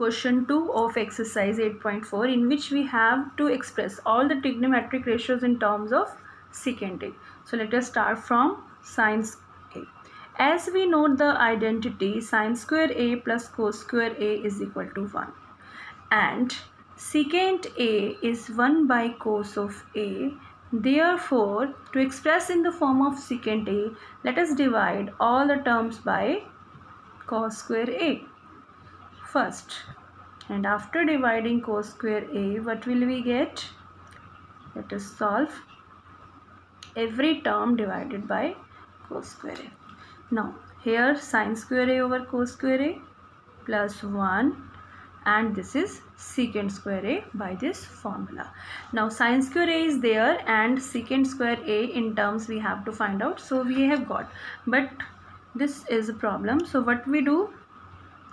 question 2 of exercise 8.4, in which we have to express all the trigonometric ratios in terms of secant A. So let us start from sin A. As we note the identity, sin square A plus cos square A is equal to 1, and secant A is 1 by cos of A. Therefore, to express in the form of secant A, let us divide all the terms by cos square A first, and after dividing cos square A, what will we get? Let us solve every term divided by cos square A. Now here sin square A over cos square A plus 1, and this is secant square A by this formula. Now sin square A is there and secant square A in terms we have to find out. So we have got, but this is a problem. So what we do,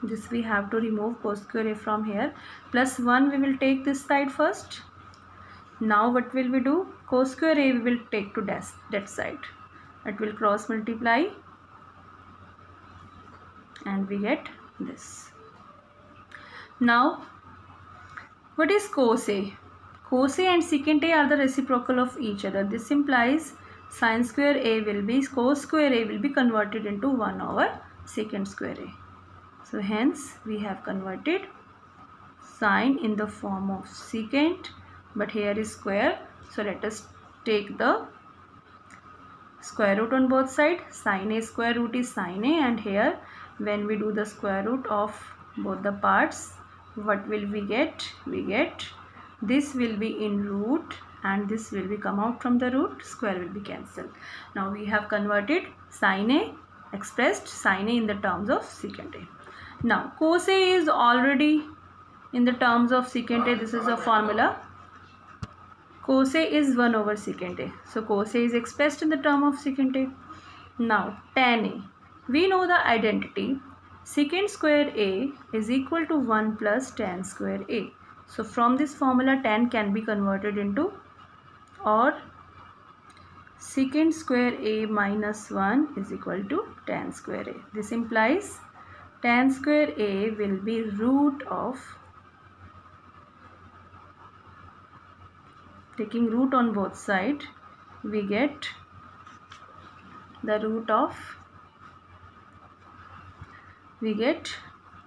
this we have to remove cos square A from here. Plus 1 we will take this side first. Now what will we do? Cos square A we will take to that side. It will cross multiply and we get this. Now what is cos A? Cos A and secant A are the reciprocal of each other. This implies sin square A will be, cos square A will be converted into 1 over secant square A. So hence we have converted sin in the form of secant, but here is square. So let us take the square root on both sides. Sin A square root is sin A, and here when we do the square root of both the parts, what will we get? We get this will be in root and this will be come out from the root, square will be cancelled. Now we have converted sin A, expressed sin A in the terms of secant A. Now cos A is already in the terms of secant A. This is a formula. Cos A is 1 over secant A. So cos A is expressed in the term of secant A. Now tan A. We know the identity. Secant square A is equal to 1 plus tan square A. So from this formula, tan can be converted into, or secant square A minus 1 is equal to tan square A. This implies tan square A will be root of, taking root on both sides, we get the root of, we get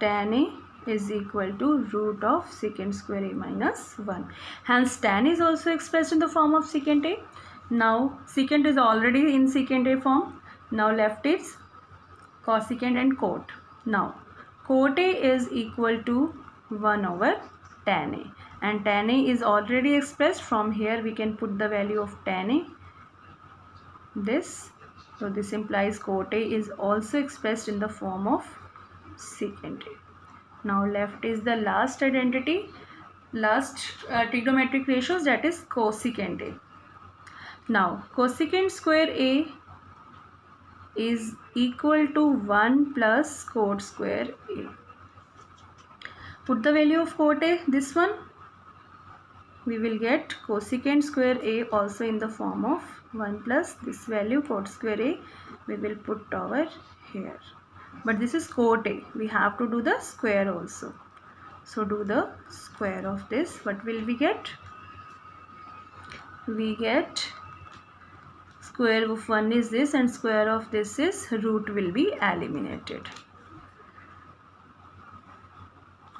tan A is equal to root of secant square A minus 1. Hence tan is also expressed in the form of secant A. Now secant is already in secant A form. Now left is cosecant and cot. Now cot A is equal to 1 over tan A, and tan A is already expressed. From here we can put the value of tan A, this. So this implies cot A is also expressed in the form of secant A. Now left is the last identity, last trigonometric ratios, that is cosecant A. Now cosecant square A is equal to 1 plus cot square A. Put the value of cot A, this one, we will get cosecant square A also in the form of 1 plus this value cot square A we will put over here. But this is cot A, we have to do the square also. So do the square of this. What will we get? We get square of 1 is this and square of this is root will be eliminated.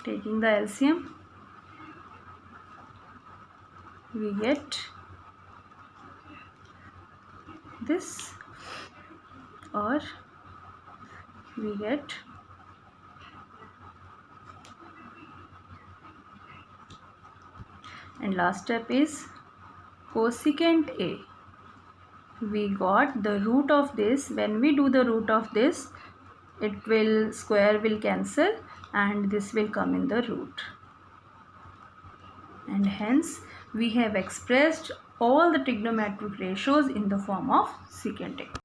Taking the LCM, we get this, or we get and last step is cosecant A. We got the root of this. When we do the root of this, it will, square will cancel and this will come in the root, and hence we have expressed all the trigonometric ratios in the form of secant A.